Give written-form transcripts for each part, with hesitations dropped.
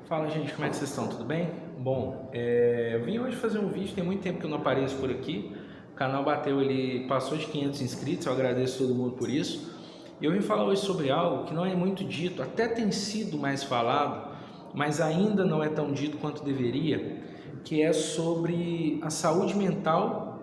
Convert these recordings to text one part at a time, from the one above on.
Fala, gente, como é que vocês estão? Tudo bem? Bom, eu vim hoje fazer um vídeo, tem muito tempo que eu não apareço por aqui. O canal bateu, ele passou de 500 inscritos, eu agradeço todo mundo por isso. E eu vim falar hoje sobre algo que não é muito dito, até tem sido mais falado, mas ainda não é tão dito quanto deveria, que é sobre a saúde mental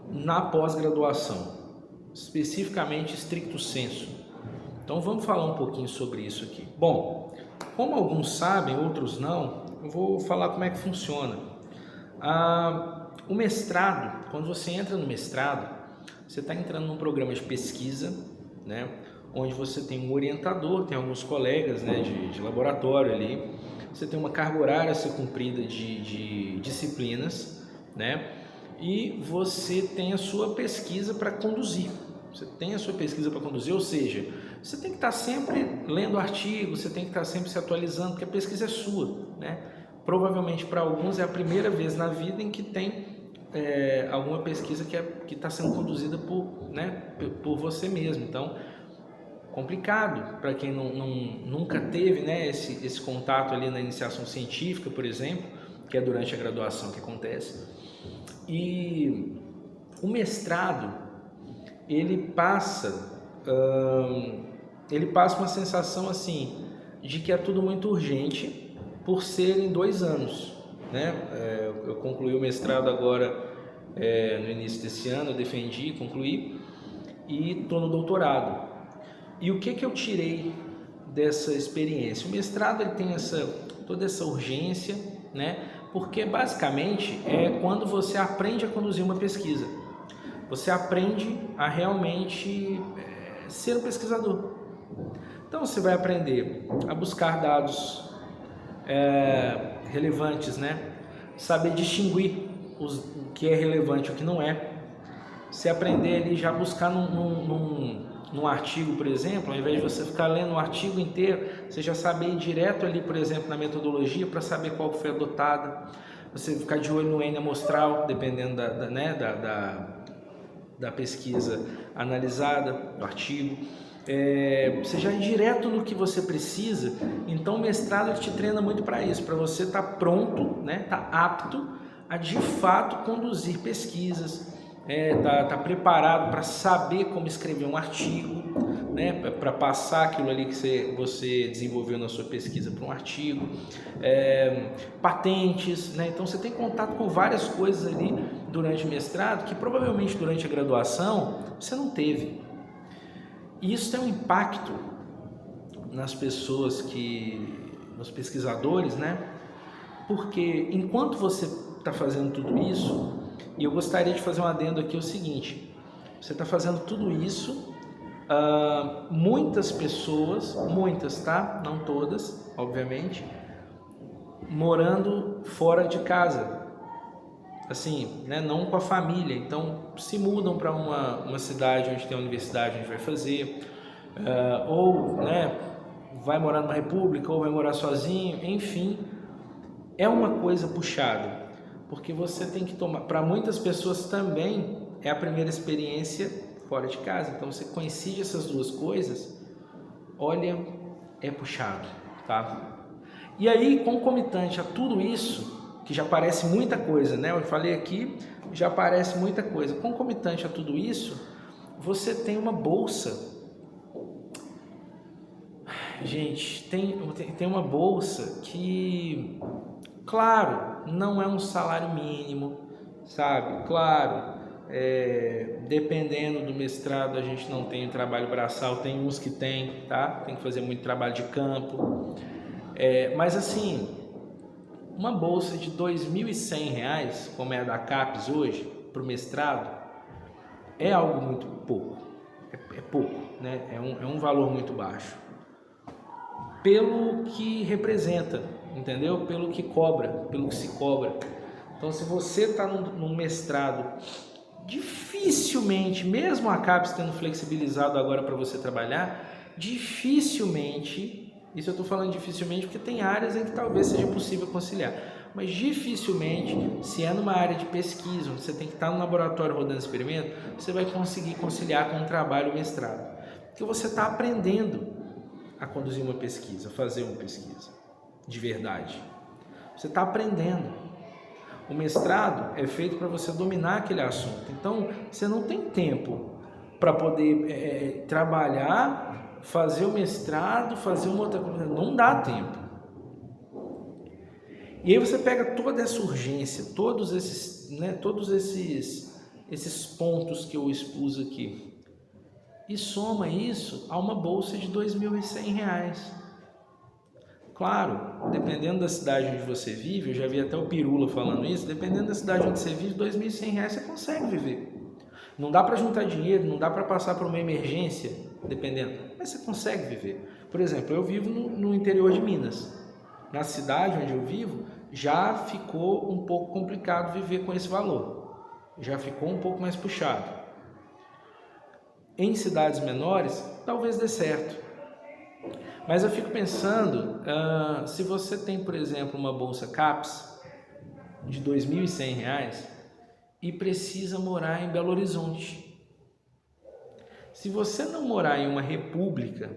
na pós-graduação, especificamente stricto sensu. Então vamos falar um pouquinho sobre isso aqui. Bom, como alguns sabem, outros não, eu vou falar como é que funciona. O mestrado, quando você entra no mestrado, você está entrando num programa de pesquisa, né, onde você tem um orientador, tem alguns colegas, né, de laboratório ali, você tem uma carga horária a ser cumprida de disciplinas, né, e você tem a sua pesquisa para conduzir. Você tem a sua pesquisa para conduzir, ou seja, você tem que estar sempre lendo artigos, você tem que estar sempre se atualizando, porque a pesquisa é sua, né? Provavelmente para alguns é a primeira vez na vida em que tem alguma pesquisa que está sendo conduzida por você mesmo. Então, complicado para quem nunca teve, né, esse contato ali na iniciação científica, por exemplo, que é durante a graduação que acontece. E o mestrado, ele passa uma sensação assim de que é tudo muito urgente por ser em 2 anos, né? Eu concluí o mestrado agora no início desse ano, eu defendi, concluí e estou no doutorado. E o que eu tirei dessa experiência? O mestrado ele tem toda essa urgência, né? Porque basicamente é quando você aprende a conduzir uma pesquisa. Você aprende a realmente ser um pesquisador. Então você vai aprender a buscar dados relevantes, né? Saber distinguir o que é relevante e o que não é. Você aprender ali já buscar num artigo, por exemplo, ao invés de você ficar lendo um artigo inteiro, você já saber ir direto ali, por exemplo, na metodologia para saber qual foi adotada. Você ficar de olho no N amostral, dependendo da pesquisa analisada, do artigo. Você já ir direto no que você precisa. Então o mestrado ele te treina muito para isso, para você estar pronto, né, estar apto a de fato conduzir pesquisas, tá preparado para saber como escrever um artigo, né, para passar aquilo ali que você desenvolveu na sua pesquisa para um artigo, patentes, né? Então você tem contato com várias coisas ali durante o mestrado que provavelmente durante a graduação você não teve. E isso tem um impacto nas pessoas nos pesquisadores, né? Porque enquanto você está fazendo tudo isso, e eu gostaria de fazer um adendo aqui, é o seguinte: você está fazendo tudo isso, muitas pessoas, muitas, tá? Não todas, obviamente, morando fora de casa, assim, né? Não com a família, então se mudam para uma cidade onde tem a universidade, onde vai fazer, ou, né, vai morar numa república, ou vai morar sozinho, enfim, é uma coisa puxada. Porque você tem que tomar, para muitas pessoas também é a primeira experiência fora de casa. Então você coincide essas duas coisas, olha, é puxado, tá? E aí, concomitante a tudo isso, que já parece muita coisa, né? Eu falei aqui, já parece muita coisa. Concomitante a tudo isso, você tem uma bolsa. Gente, tem uma bolsa que, claro, não é um salário mínimo, sabe? Claro, dependendo do mestrado a gente não tem trabalho braçal, tem uns que tem, tá? Tem que fazer muito trabalho de campo. Mas assim, uma bolsa de R$ 2.100, como é a da CAPES hoje, para o mestrado, é algo muito pouco. É pouco, né? É um valor muito baixo. Pelo que representa, entendeu? Pelo que se cobra. Então, se você está num mestrado, dificilmente, mesmo a CAPES tendo flexibilizado agora para você trabalhar, dificilmente, isso eu estou falando dificilmente porque tem áreas em que talvez seja possível conciliar, mas dificilmente, se é numa área de pesquisa, onde você tem que estar no laboratório rodando experimento, você vai conseguir conciliar com o trabalho mestrado, porque você está aprendendo a conduzir uma pesquisa, a fazer uma pesquisa, de verdade. Você está aprendendo. O mestrado é feito para você dominar aquele assunto. Então, você não tem tempo para poder trabalhar, fazer o mestrado, fazer uma outra coisa. Não dá tempo. E aí você pega toda essa urgência, todos esses pontos que eu expus aqui, e soma isso a uma bolsa de R$ 2.100. Claro, dependendo da cidade onde você vive, eu já vi até o Pirula falando isso, dependendo da cidade onde você vive, R$ 2.100 você consegue viver. Não dá para juntar dinheiro, não dá para passar por uma emergência, dependendo, mas você consegue viver. Por exemplo, eu vivo no interior de Minas. Na cidade onde eu vivo, já ficou um pouco complicado viver com esse valor. Já ficou um pouco mais puxado. Em cidades menores, talvez dê certo. Mas eu fico pensando, se você tem, por exemplo, uma bolsa CAPES de R$ 2.100 e precisa morar em Belo Horizonte. Se você não morar em uma república,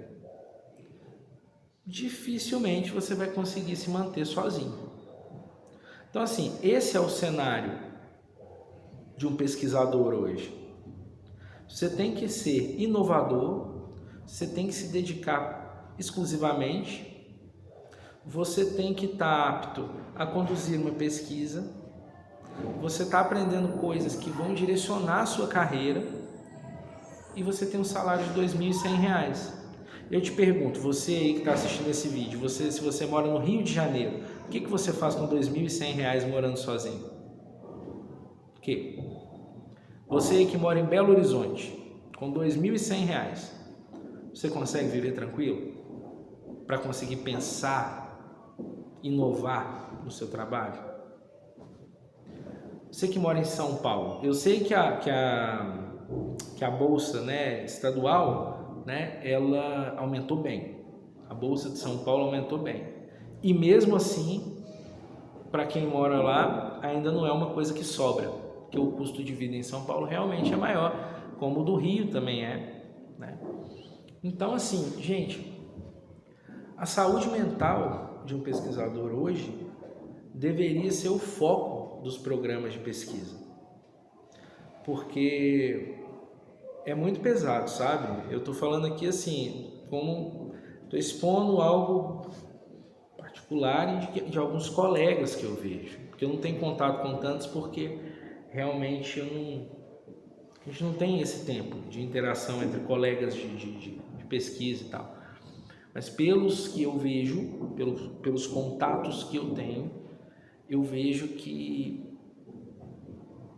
dificilmente você vai conseguir se manter sozinho. Então, assim, esse é o cenário de um pesquisador hoje. Você tem que ser inovador, você tem que se dedicar exclusivamente, você tem que estar apto a conduzir uma pesquisa, você está aprendendo coisas que vão direcionar a sua carreira e você tem um salário de R$ 2.100. Eu te pergunto, você aí que está assistindo esse vídeo, se você mora no Rio de Janeiro, o que você faz com R$ 2.100 morando sozinho? O quê? Você aí que mora em Belo Horizonte, com R$ 2.100, você consegue viver tranquilo? Para conseguir pensar, inovar no seu trabalho? Você que mora em São Paulo, eu sei que a bolsa, né, estadual, né, ela aumentou bem. A bolsa de São Paulo aumentou bem. E mesmo assim, para quem mora lá, ainda não é uma coisa que sobra, porque o custo de vida em São Paulo realmente é maior, como o do Rio também é, né? Então, assim, gente, a saúde mental de um pesquisador hoje deveria ser o foco dos programas de pesquisa, porque é muito pesado, sabe? Eu estou falando aqui assim, como estou expondo algo particular e de alguns colegas que eu vejo, porque eu não tenho contato com tantos, porque realmente a gente não tem esse tempo de interação entre colegas de pesquisa e tal. Mas pelos que eu vejo, pelos contatos que eu tenho, eu vejo que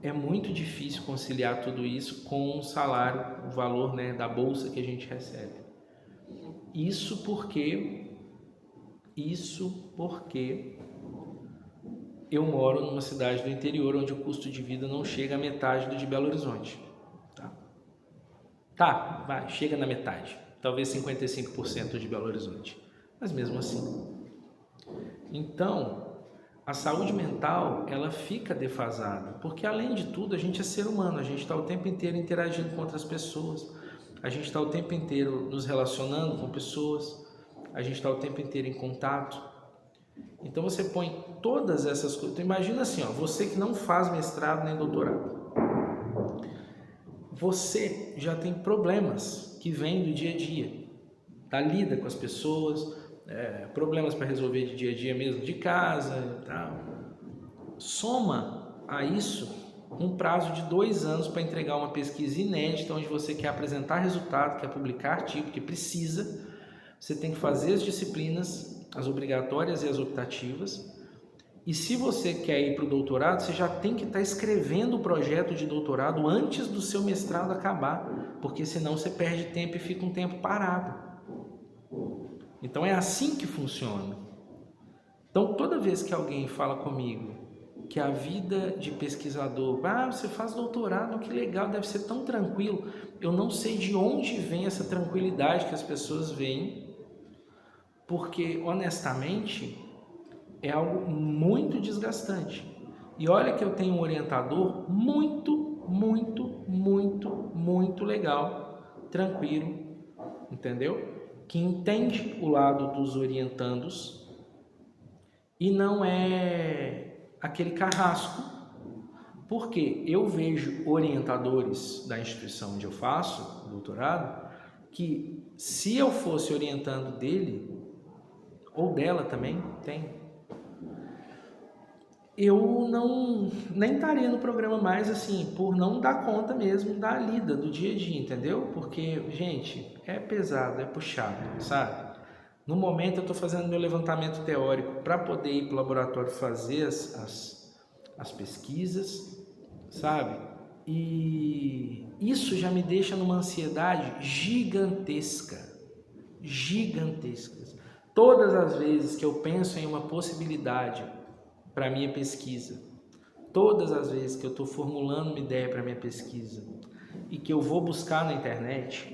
é muito difícil conciliar tudo isso com o salário, o valor, né, da bolsa que a gente recebe. Isso porque eu moro numa cidade do interior onde o custo de vida não chega à metade do de Belo Horizonte. Vai, chega na metade. Talvez 55% de Belo Horizonte, mas mesmo assim. Então, a saúde mental, ela fica defasada, porque além de tudo, a gente é ser humano, a gente está o tempo inteiro interagindo com outras pessoas, a gente está o tempo inteiro nos relacionando com pessoas, a gente está o tempo inteiro em contato. Então você põe todas essas coisas. Então imagina assim, você que não faz mestrado nem doutorado, você já tem problemas que vêm do dia a dia, da lida com as pessoas, problemas para resolver de dia a dia mesmo, de casa e tal. Soma a isso um prazo de 2 anos para entregar uma pesquisa inédita, onde você quer apresentar resultado, quer publicar artigo, que precisa. Você tem que fazer as disciplinas, as obrigatórias e as optativas. E se você quer ir para o doutorado, você já tem que estar escrevendo o projeto de doutorado antes do seu mestrado acabar, porque senão você perde tempo e fica um tempo parado. Então é assim que funciona. Então toda vez que alguém fala comigo que a vida de pesquisador, você faz doutorado, que legal, deve ser tão tranquilo, eu não sei de onde vem essa tranquilidade que as pessoas veem, porque honestamente é algo muito desgastante. E olha que eu tenho um orientador muito legal, tranquilo, entendeu? Que entende o lado dos orientandos e não é aquele carrasco, porque eu vejo orientadores da instituição onde eu faço doutorado, que se eu fosse orientando dele, ou dela também, eu não nem estaria no programa mais, assim, por não dar conta mesmo da lida, do dia a dia, entendeu? Porque, gente, é pesado, é puxado, sabe? No momento eu estou fazendo meu levantamento teórico para poder ir para o laboratório fazer as pesquisas, sabe? E isso já me deixa numa ansiedade gigantesca, gigantesca. Todas as vezes que eu penso em uma possibilidade para minha pesquisa, todas as vezes que eu estou formulando uma ideia para minha pesquisa e que eu vou buscar na internet,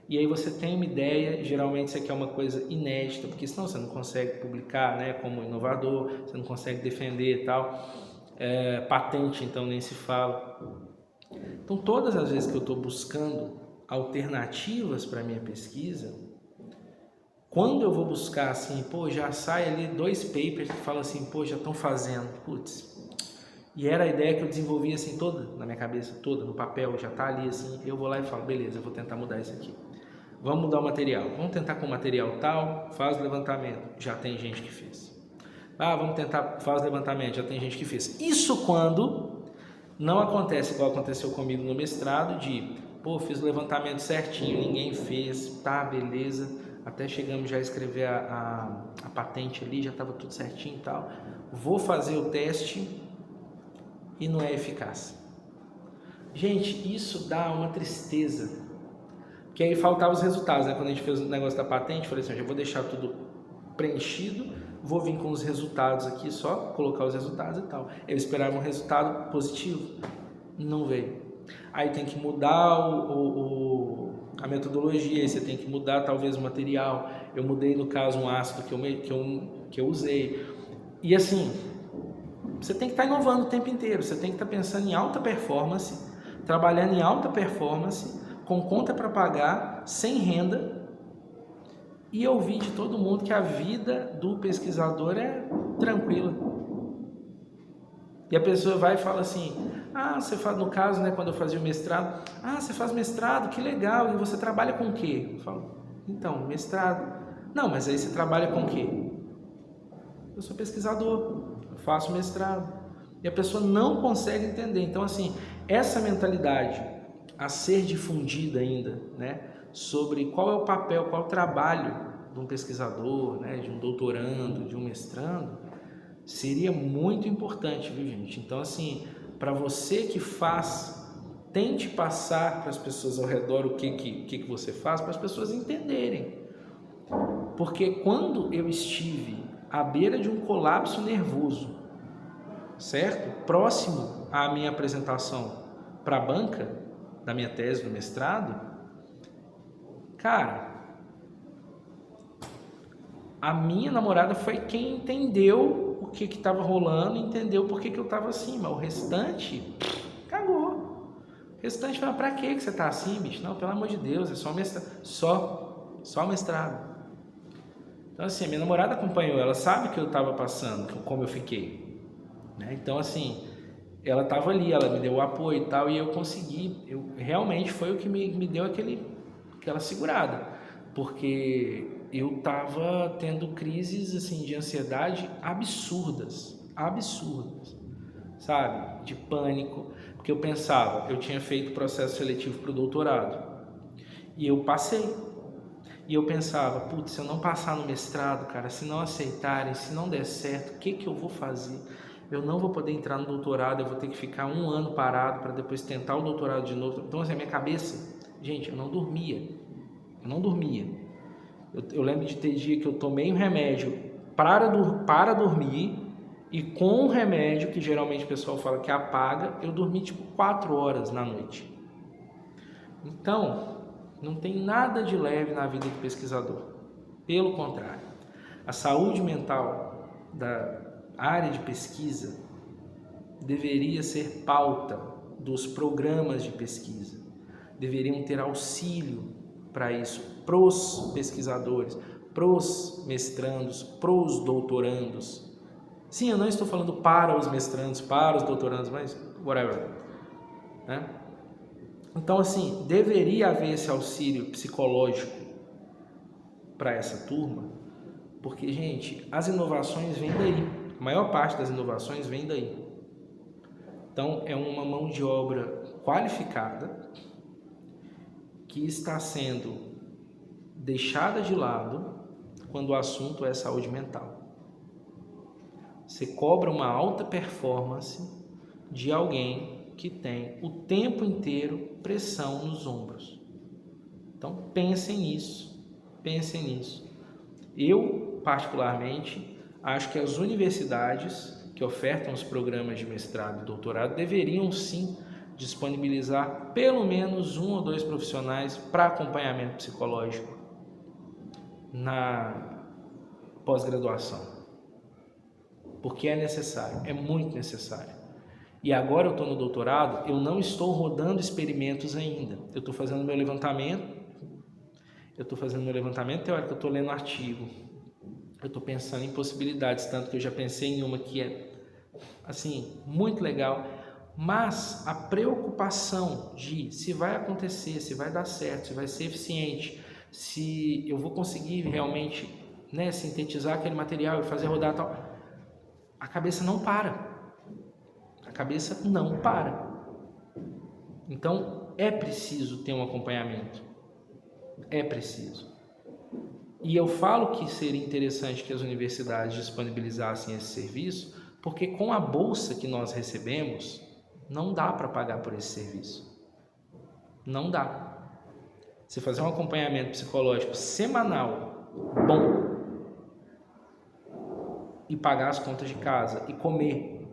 e aí você tem uma ideia, geralmente isso aqui é uma coisa inédita, porque senão você não consegue publicar, né, como inovador, você não consegue defender e tal, patente então nem se fala. Então todas as vezes que eu estou buscando alternativas para minha pesquisa, quando eu vou buscar assim, pô, já sai ali 2 papers que falam assim, pô, já estão fazendo, putz. E era a ideia que eu desenvolvi assim toda, na minha cabeça, toda, no papel, já tá ali assim, eu vou lá e falo, beleza, eu vou tentar mudar isso aqui. Vamos mudar o material, vamos tentar com o material tal, faz o levantamento, já tem gente que fez. Ah, vamos tentar, faz o levantamento, já tem gente que fez. Isso quando não acontece igual aconteceu comigo no mestrado, de, pô, fiz o levantamento certinho, ninguém fez, tá, beleza. Até chegamos já a escrever a patente ali, já estava tudo certinho e tal. Vou fazer o teste e não é eficaz. Gente, isso dá uma tristeza. Porque aí faltavam os resultados, né? Quando a gente fez o negócio da patente, eu falei assim, eu já vou deixar tudo preenchido, vou vir com os resultados aqui só, colocar os resultados e tal. Eu esperava um resultado positivo, não veio. Aí tem que mudar a metodologia, aí você tem que mudar talvez o material. Eu mudei, no caso, um ácido que eu usei. E assim, você tem que estar inovando o tempo inteiro, você tem que estar pensando em alta performance, trabalhando em alta performance, com conta para pagar, sem renda. E eu ouvi de todo mundo que a vida do pesquisador é tranquila. E a pessoa vai e fala assim, ah, você faz, no caso, né, quando eu fazia o mestrado, ah, você faz mestrado, que legal, e você trabalha com o quê? Eu falo, então, mestrado. Não, mas aí você trabalha com o quê? Eu sou pesquisador, eu faço mestrado. E a pessoa não consegue entender. Então, assim, essa mentalidade a ser difundida ainda, né, sobre qual é o papel, qual é o trabalho de um pesquisador, né, de um doutorando, de um mestrando, seria muito importante, viu, gente? Então, assim, para você que faz, tente passar para as pessoas ao redor o que você faz, para as pessoas entenderem. Porque quando eu estive à beira de um colapso nervoso, certo? Próximo à minha apresentação para a banca da minha tese do mestrado, cara, a minha namorada foi quem entendeu o que estava rolando, entendeu por que eu estava assim, mas o restante cagou. O restante fala, pra que você tá assim, bicho? Não, pelo amor de Deus, é só mestrado. Só mestrado. Então, assim, a minha namorada acompanhou, ela sabe que eu estava passando, como eu fiquei. Né? Então, assim, ela estava ali, ela me deu o apoio e tal, e eu consegui. Realmente foi o que me deu aquela segurada. Porque eu estava tendo crises assim, de ansiedade absurdas, sabe? De pânico. Porque eu pensava, eu tinha feito processo seletivo para o doutorado. E eu passei. E eu pensava, putz, se eu não passar no mestrado, cara, se não aceitarem, se não der certo, o que eu vou fazer? Eu não vou poder entrar no doutorado, eu vou ter que ficar 1 ano parado para depois tentar o doutorado de novo. Então, assim, a minha cabeça, gente, eu não dormia. Eu lembro de ter dia que eu tomei um remédio para dormir, e com o remédio, que geralmente o pessoal fala que apaga, eu dormi tipo 4 horas na noite. Então, não tem nada de leve na vida do pesquisador. Pelo contrário, a saúde mental da área de pesquisa deveria ser pauta dos programas de pesquisa. Deveriam ter auxílio para isso, pros pesquisadores, pros mestrandos, pros doutorandos, Sim, eu não estou falando para os mestrandos, para os doutorandos, mas whatever, né? Então, assim, deveria haver esse auxílio psicológico para essa turma, porque, gente, as inovações vêm daí. A maior parte das inovações vem daí. Então, é uma mão de obra qualificada que está sendo deixada de lado quando o assunto é saúde mental. Você cobra uma alta performance de alguém que tem o tempo inteiro pressão nos ombros. Então, pensem nisso, pensem nisso. Eu, particularmente, acho que as universidades que ofertam os programas de mestrado e doutorado deveriam sim disponibilizar pelo menos 1 ou 2 profissionais para acompanhamento psicológico na pós-graduação, porque é necessário, é muito necessário. E agora eu estou no doutorado, eu não estou rodando experimentos ainda, eu estou fazendo meu levantamento, teórico, eu estou lendo artigo, eu estou pensando em possibilidades, tanto que eu já pensei em uma que é, assim, muito legal, mas a preocupação de se vai acontecer, se vai dar certo, se vai ser eficiente, se eu vou conseguir realmente, né, sintetizar aquele material e fazer rodar tal, a cabeça não para. A cabeça não para. Então, é preciso ter um acompanhamento. É preciso. E eu falo que seria interessante que as universidades disponibilizassem esse serviço, porque com a bolsa que nós recebemos, não dá para pagar por esse serviço. Não dá. Você fazer um acompanhamento psicológico semanal, bom, e pagar as contas de casa, e comer,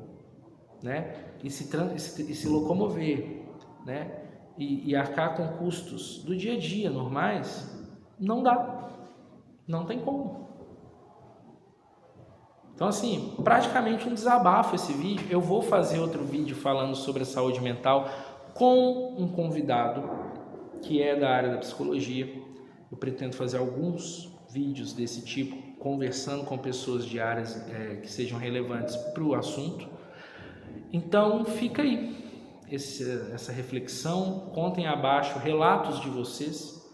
né? E se locomover, né? E arcar com custos do dia a dia normais, não dá, não tem como. Então, assim, praticamente um desabafo esse vídeo. Eu vou fazer outro vídeo falando sobre a saúde mental com um convidado que é da área da psicologia. Eu pretendo fazer alguns vídeos desse tipo, conversando com pessoas de áreas que sejam relevantes para o assunto. Então, fica aí essa reflexão. Contem abaixo relatos de vocês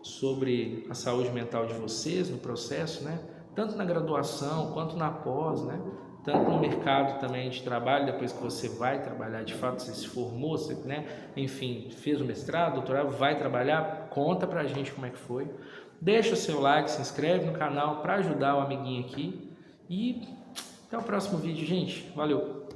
sobre a saúde mental de vocês no processo, né? Tanto na graduação quanto na pós, né? Tanto no mercado também de trabalho, depois que você vai trabalhar, de fato você se formou, você, né? Enfim, fez o mestrado, doutorado, vai trabalhar, conta pra gente como é que foi. Deixa o seu like, se inscreve no canal para ajudar o amiguinho aqui e até o próximo vídeo, gente. Valeu!